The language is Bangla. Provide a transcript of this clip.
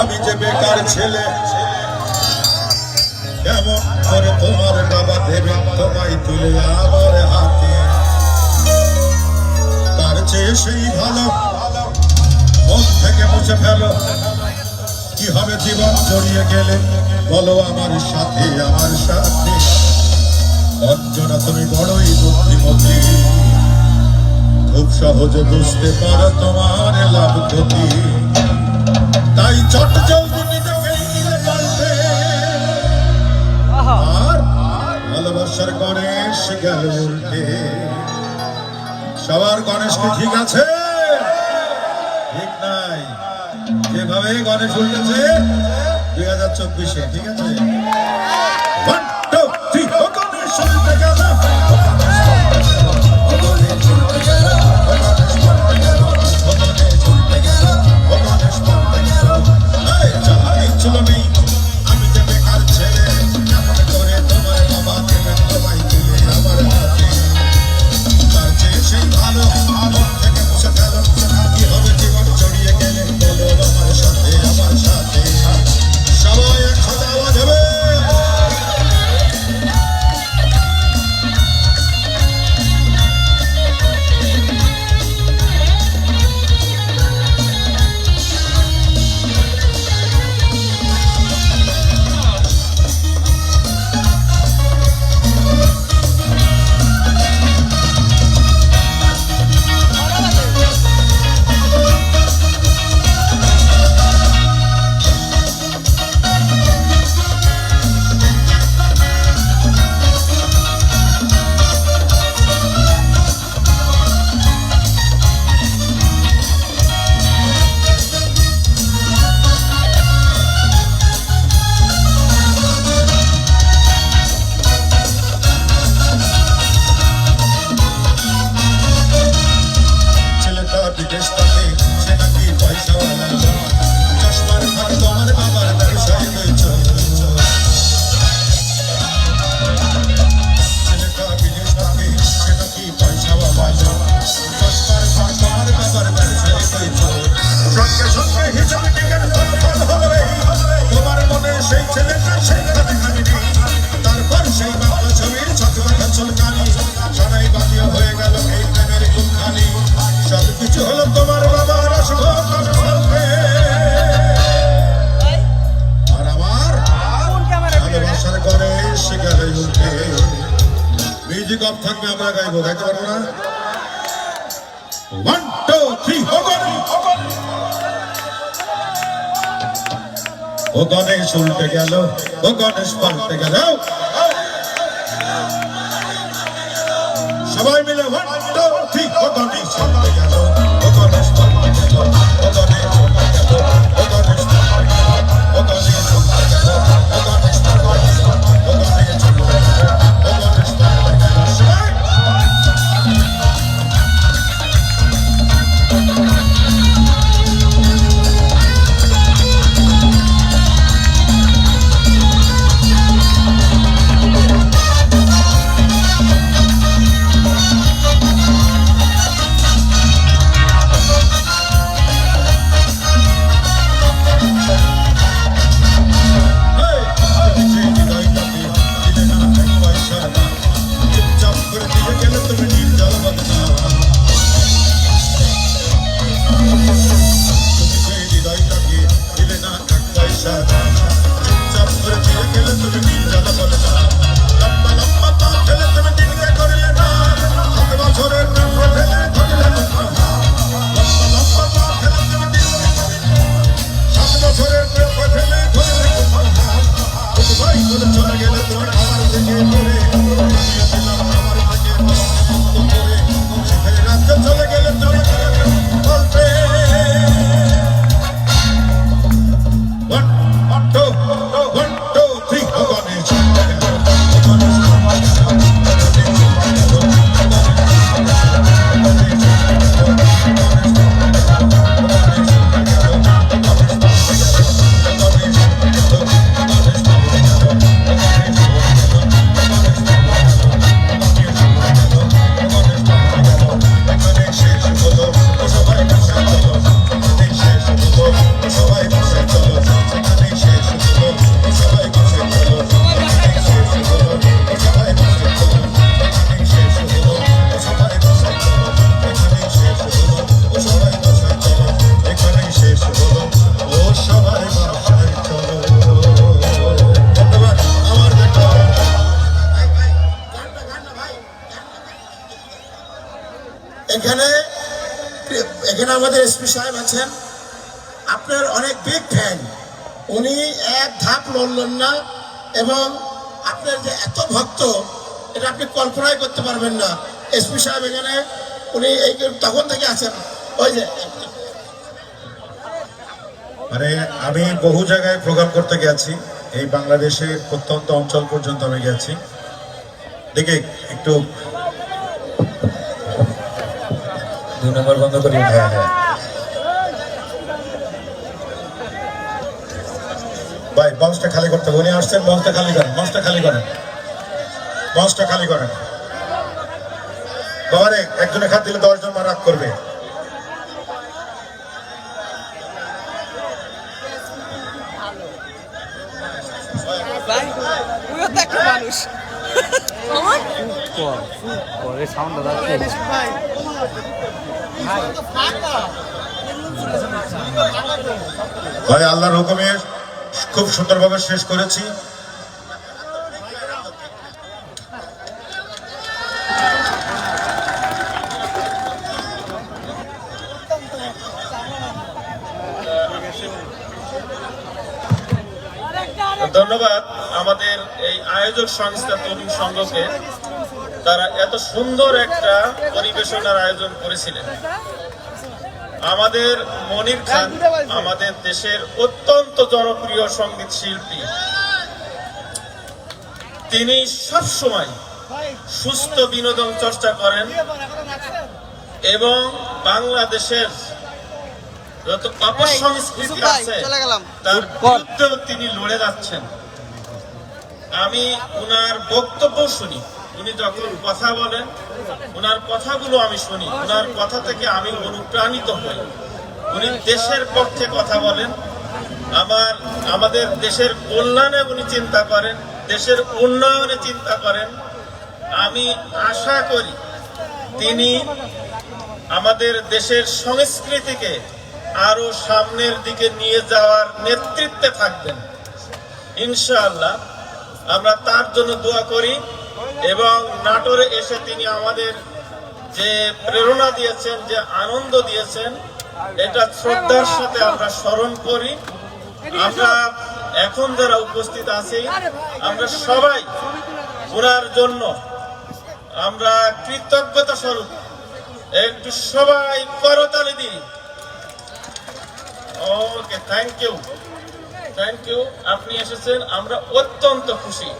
আমি যে বেকার ছেলে, কেমন করে তোমার বাবা দেবে তোমায় তুলে আমার হাতে? তার চেয়ে সেই ভালো মন থেকে মুছে ফেলো। কি হবে জীবন জড়িয়ে গেলে, বলো আমার সাথে, আমার সাথে। অঞ্জনা তুমি বড়ই বুদ্ধিমতী, খুব সহজে বুঝতে পারো তোমার লাভ ক্ষতি। তাই চট জলদি নিজেকেই নিয়ে পাল্টে, আর ভালোবাসার গণেশ গেল উল্টে। সবার গণেশ কি ঠিক আছে? ঠিক নাই। যেভাবে গণেশ উল্টেছে 2024-এ, ঠিক আছে? 1 2 3 গণেশ উল্টে গেল, আমি যে বেকার ছেলে, কেমন করে তোমার বাবা দেবেন তোমায় তুলে আমার হাতে? তার চেয়ে সেই ভালো মন থেকে মুছে ফেলো। কি হবে জীবন জড়িয়ে গেলে, বলো আমার সাথে, আমার সাথে। সবাই একসাথে আওয়াজ হবে। তোমার মনে সেই ছেলেটা সেখানে খানি, তারপর সেই বাংলা ছবির ছকমাখা চুলকানি, সবাই বাতিও হয়ে গেল এই প্রেমের গুলখানি। সবকিছু হলো তোমার বাবার অশুভ কর্মে, আর আমার ভালোবাসার গণেশ গেল উল্টে। মিউজিক অফ থাকবে, আমরা গাইবো, গাইতে পারবো না? 1 2 3 ও গণেশ উল্টে গেল, ও গণেশ পাল্টে গেল। সবাই মিলে 1 2 3 ও গণেশ উল্টে গেল, ও গণেশ পাল্টে গেল, ও গণেশ উল্টে গেল, ও গণেশ পাল্টে গেল, ও গণেশ উল্টে গেল, ও গণেশ পাল্টে গেল, ও গণেশ উল্টে গেল, ও গণেশ পাল্টে গেল। সবাই আমাদের এসপি সাহেব আছেন, আপনার অনেক বিগ ফ্যান। উনি এক ধাপ লড়লেন না, এবং আপনার যে এত ভক্ত এটা আপনি কল্পনাই করতে পারবেন না। এসপি সাহেব এখানে উনি এই তখন থেকে আছেন। ওই যে মানে আমি বহু জায়গায় প্রোগ্রাম করতে গেছি, এই বাংলাদেশের প্রত্যন্ত অঞ্চল পর্যন্ত আমি গেছি। দেখে একটু 2 নম্বর বন্ধ করি। হ্যাঁ হ্যাঁ ভাই, মঞ্চটা খালি করতে হবে। উনি আসছেন, মঞ্চটা খালি করেন, মঞ্চটা খালি করেন, মঞ্চটা খালি করেন। বাবারে একজনে খাত দিলে 10 জন রাগ করবে। ভাই আল্লাহর হুকুমে খুব সুন্দরভাবে শেষ করেছি। ধন্যবাদ আমাদের এই আয়োজক সংস্থা তরুণ সংঘকে, তারা এত সুন্দর একটা পরিবেশনার আয়োজন করেছিলেন। আমাদের মনির খান আমাদের দেশের অত্যন্ত জনপ্রিয় সঙ্গীত শিল্পী। তিনি সবসময় সুস্থ বিনোদন চর্চা করেন এবং বাংলাদেশের যত অপসংস্কৃতি আছে তার বিরুদ্ধেও তিনি লড়ে যাচ্ছেন। আমি উনার বক্তব্য শুনি, উনি যখন কথা বলেন উনার কথাগুলো আমি শুনি, উনার কথা থেকে আমি অনুপ্রাণিত হই। উনি দেশের পক্ষে কথা বলেন, আমাদের দেশের কল্যাণে উনি চিন্তা করেন, দেশের উন্নয়নে চিন্তা করেন। আমি আশা করি তিনি আমাদের দেশের সংস্কৃতিকে আরো সামনের দিকে নিয়ে যাওয়ার নেতৃত্বে থাকবেন ইনশাআল্লাহ। আমরা তার জন্য দোয়া করি এবং নাটোরে এসে তিনি আমাদের যে প্রেরণা দিয়েছেন, যে আনন্দ দিয়েছেন, এটা শ্রদ্ধার সাথে আমরা স্মরণ করি। আমরা এখন যারা উপস্থিত আছি আমরা সবাই ওনার জন্য আমরা কৃতজ্ঞতা স্বরূপ একটু সবাই করতালি দিই। ওকে, থ্যাংক ইউ, থ্যাংক ইউ। আপনি এসেছেন, আমরা অত্যন্ত খুশি।